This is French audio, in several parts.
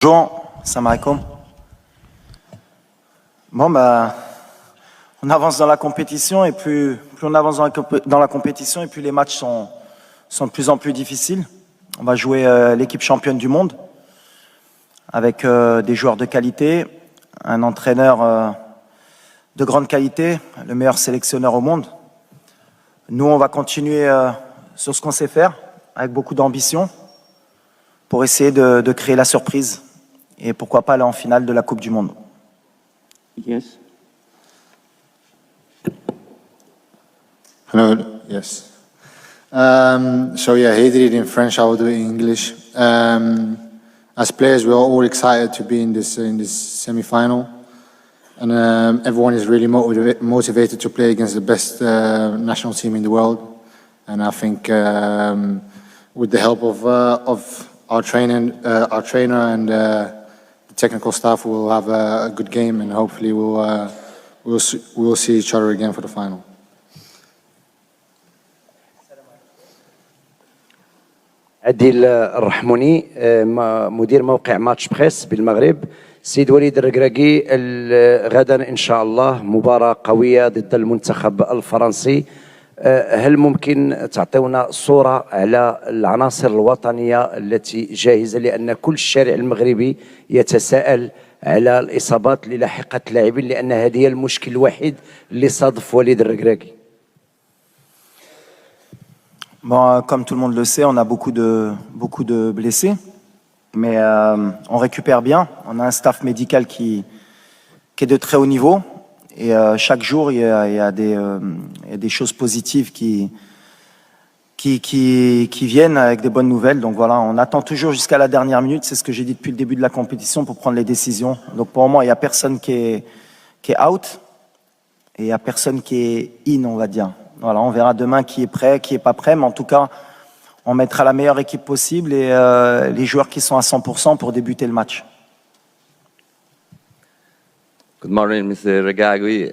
Bonjour, salam alaikum. Bon, on avance dans la compétition et plus on avance dans la compétition et plus les matchs sont de plus en plus difficiles. On va jouer l'équipe championne du monde avec des joueurs de qualité, un entraîneur de grande qualité, le meilleur sélectionneur au monde. Nous, on va continuer sur ce qu'on sait faire avec beaucoup d'ambition pour essayer de créer la surprise et pourquoi pas aller en finale de la Coupe du Monde. Yes. Hello. Yes. So yeah, he did it in French. I will do it in English. As players, we are all excited to be in this semi-final, and everyone is really motivated to play against the best national team in the world. And I think with the help of our trainer and the technical staff, we'll have a good game, and hopefully we'll see each other again for the final. عديل الرحموني مدير موقع ماتش بريس بالمغرب. سيد وليد الركراكي غدا إن شاء الله مباراة قوية ضد المنتخب الفرنسي. هل ممكن تعطيونا صورة على العناصر الوطنية التي جاهزة، لأن كل الشارع المغربي يتساءل على الإصابات اللي لاحقت اللاعبين، لأن هذه هي المشكل الوحيد اللي صادف وليد الركراكي. Bon, comme tout le monde le sait, on a beaucoup de blessés, mais on récupère bien. On a un staff médical qui est de très haut niveau, et chaque jour il y a des choses positives qui viennent avec des bonnes nouvelles. Donc voilà, on attend toujours jusqu'à la dernière minute. C'est ce que j'ai dit depuis le début de la compétition pour prendre les décisions. Donc pour le moment, il n'y a personne qui est out et il n'y a personne qui est in, on va dire. Voilà, on verra demain qui est prêt, qui est pas prêt, mais en tout cas, on mettra la meilleure équipe possible et les joueurs qui sont à 100% pour débuter le match. Good morning, Mr. Regragui.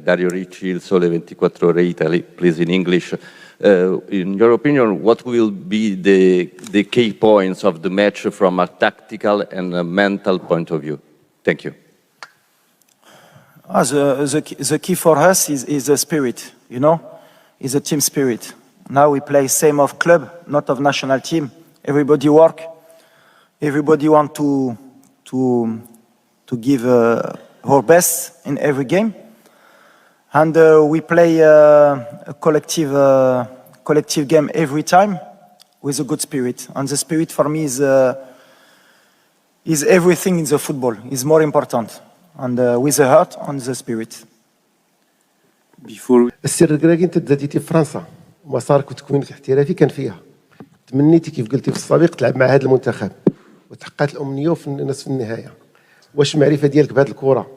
Dario Ricci, Il Sole 24 Ore Italy. Please, in English. In your opinion, what will be the key points of the match from a tactical and a mental point of view? Thank you. The key for us is the spirit, you know? Is a team spirit. Now we play same of club, not of national team. Everybody work. Everybody want to give our best in every game, and we play a collective game every time with a good spirit. And the spirit for me is everything in the football. Is more important, and with the heart and the spirit. السر الركراكي انت تزاديتي في فرنسا، مسارك وتكوينك الاحترافي كان فيها. تمنيتي كيف قلتي في السابق تلعب مع هذا المنتخب، وتحققت الامنيه في نصف النهايه. واش المعرفه ديالك بهذه الكره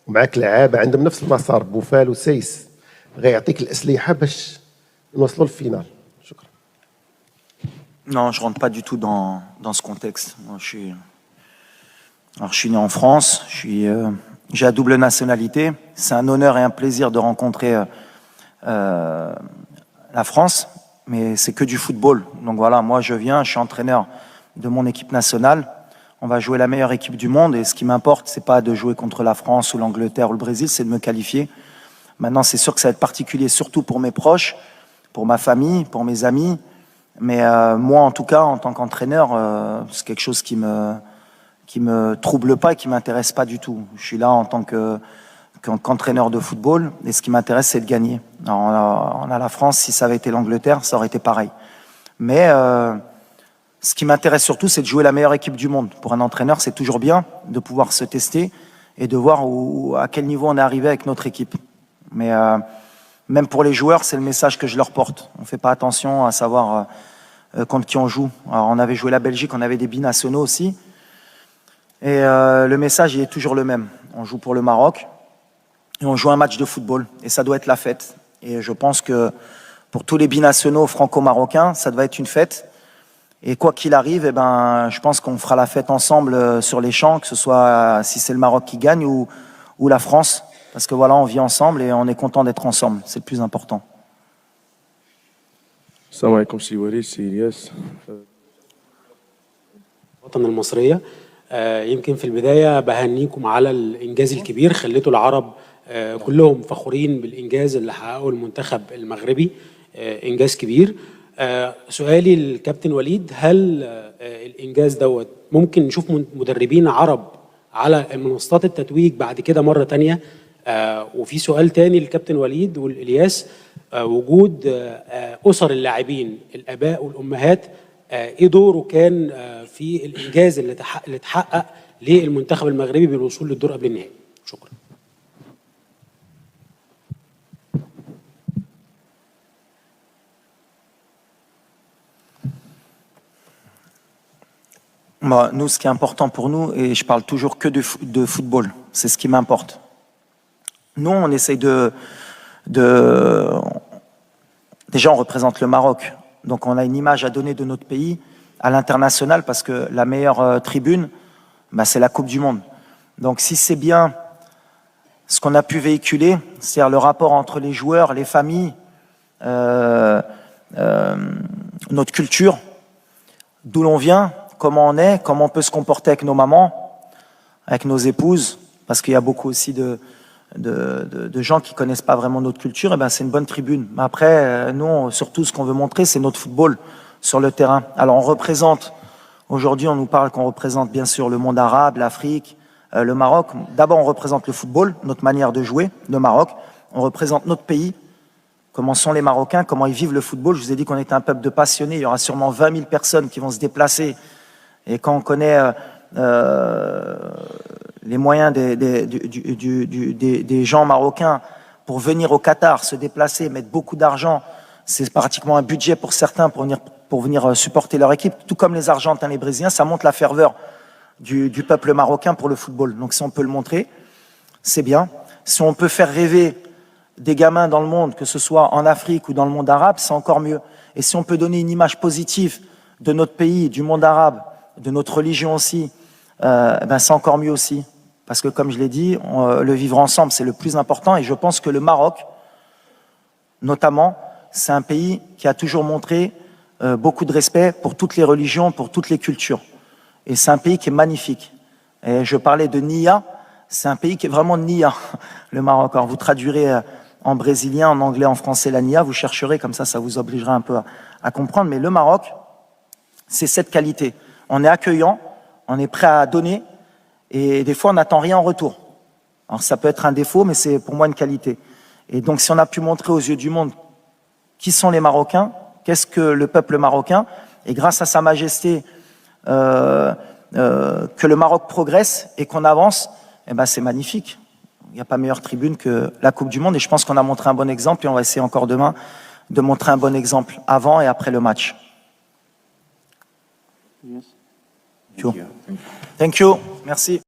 ومعك لعابه عندهم نفس المسار، بوفال وسيس، غيعطيك الاسلحه باش نوصلوا للفينال؟ شكرا. Non, je rentre pas du tout dans ce contexte. Moi, je suis né en France, j'ai la double nationalité. C'est un honneur et un plaisir de rencontrer la France, mais c'est que du football. Donc voilà, moi je suis entraîneur de mon équipe nationale. On va jouer la meilleure équipe du monde et ce qui m'importe, c'est pas de jouer contre la France ou l'Angleterre ou le Brésil, c'est de me qualifier. Maintenant, c'est sûr que ça va être particulier, surtout pour mes proches, pour ma famille, pour mes amis. Mais moi, en tout cas, en tant qu'entraîneur, c'est quelque chose qui me trouble pas et qui m'intéresse pas du tout. Je suis là en tant qu'entraîneur de football et ce qui m'intéresse, c'est de gagner. Alors, on a la France, si ça avait été l'Angleterre, ça aurait été pareil. Mais ce qui m'intéresse surtout, c'est de jouer la meilleure équipe du monde. Pour un entraîneur, c'est toujours bien de pouvoir se tester et de voir à quel niveau on est arrivé avec notre équipe. Mais même pour les joueurs, c'est le message que je leur porte. On ne fait pas attention à savoir contre qui on joue. Alors, on avait joué la Belgique, on avait des binationaux aussi. Et le message, il est toujours le même. On joue pour le Maroc et on joue un match de football. Et ça doit être la fête. Et je pense que pour tous les binationaux franco-marocains, ça doit être une fête. Et quoi qu'il arrive, eh ben, je pense qu'on fera la fête ensemble sur les champs, que ce soit si c'est le Maroc qui gagne ou la France. Parce que voilà, on vit ensemble et on est content d'être ensemble. C'est le plus important. السلام عليكم سي وليد سي الياس. الوطن المصرية يمكن في البداية بهنيكم على الإنجاز الكبير، خليتوا العرب كلهم فخورين بالإنجاز اللي حققه المنتخب المغربي، إنجاز كبير. سؤالي للكابتن وليد، هل الإنجاز دوت ممكن نشوف مدربين عرب على منصات التتويج بعد كده مرة تانية؟ وفي سؤال تاني للكابتن وليد والإلياس، وجود أسر اللاعبين الآباء والأمهات، إيه دوره كان في الإنجاز اللي اتحقق للمنتخب المغربي بالوصول للدور قبل النهائي؟ شكرا. Nous, ce qui est important pour nous, et je parle toujours que de football, c'est ce qui m'importe. Nous, on essaye Déjà, on représente le Maroc, donc on a une image à donner de notre pays à l'international, parce que la meilleure tribune, c'est la Coupe du Monde. Donc si c'est bien ce qu'on a pu véhiculer, c'est-à-dire le rapport entre les joueurs, les familles, notre culture, d'où l'on vient, comment on est, comment on peut se comporter avec nos mamans, avec nos épouses, parce qu'il y a beaucoup aussi de gens qui ne connaissent pas vraiment notre culture, et c'est une bonne tribune. Mais après, nous, surtout, ce qu'on veut montrer, c'est notre football sur le terrain. Alors, on représente, aujourd'hui, on nous parle qu'on représente bien sûr le monde arabe, l'Afrique, le Maroc. D'abord, on représente le football, notre manière de jouer, le Maroc. On représente notre pays, comment sont les Marocains, comment ils vivent le football. Je vous ai dit qu'on était un peuple de passionnés. Il y aura sûrement 20 000 personnes qui vont se déplacer. Et quand on connaît les moyens des gens marocains pour venir au Qatar, se déplacer, mettre beaucoup d'argent, c'est pratiquement un budget pour certains pour venir supporter leur équipe, tout comme les Argentins, les Brésiliens, ça montre la ferveur du peuple marocain pour le football. Donc si on peut le montrer, c'est bien. Si on peut faire rêver des gamins dans le monde, que ce soit en Afrique ou dans le monde arabe, c'est encore mieux. Et si on peut donner une image positive de notre pays, du monde arabe, de notre religion aussi, c'est encore mieux aussi. Parce que comme je l'ai dit, le vivre ensemble, c'est le plus important. Et je pense que le Maroc, notamment, c'est un pays qui a toujours montré beaucoup de respect pour toutes les religions, pour toutes les cultures. Et c'est un pays qui est magnifique. Et je parlais de Nia, c'est un pays qui est vraiment Nia, le Maroc. Alors vous traduirez en brésilien, en anglais, en français la Nia, vous chercherez, comme ça vous obligera un peu à comprendre. Mais le Maroc, c'est cette qualité. On est accueillant, on est prêt à donner, et des fois on n'attend rien en retour. Alors ça peut être un défaut, mais c'est pour moi une qualité. Et donc si on a pu montrer aux yeux du monde qui sont les Marocains, qu'est-ce que le peuple marocain, et grâce à Sa Majesté, que le Maroc progresse et qu'on avance, c'est magnifique. Il n'y a pas meilleure tribune que la Coupe du Monde, et je pense qu'on a montré un bon exemple, et on va essayer encore demain de montrer un bon exemple avant et après le match. Yes. Thank you. Merci.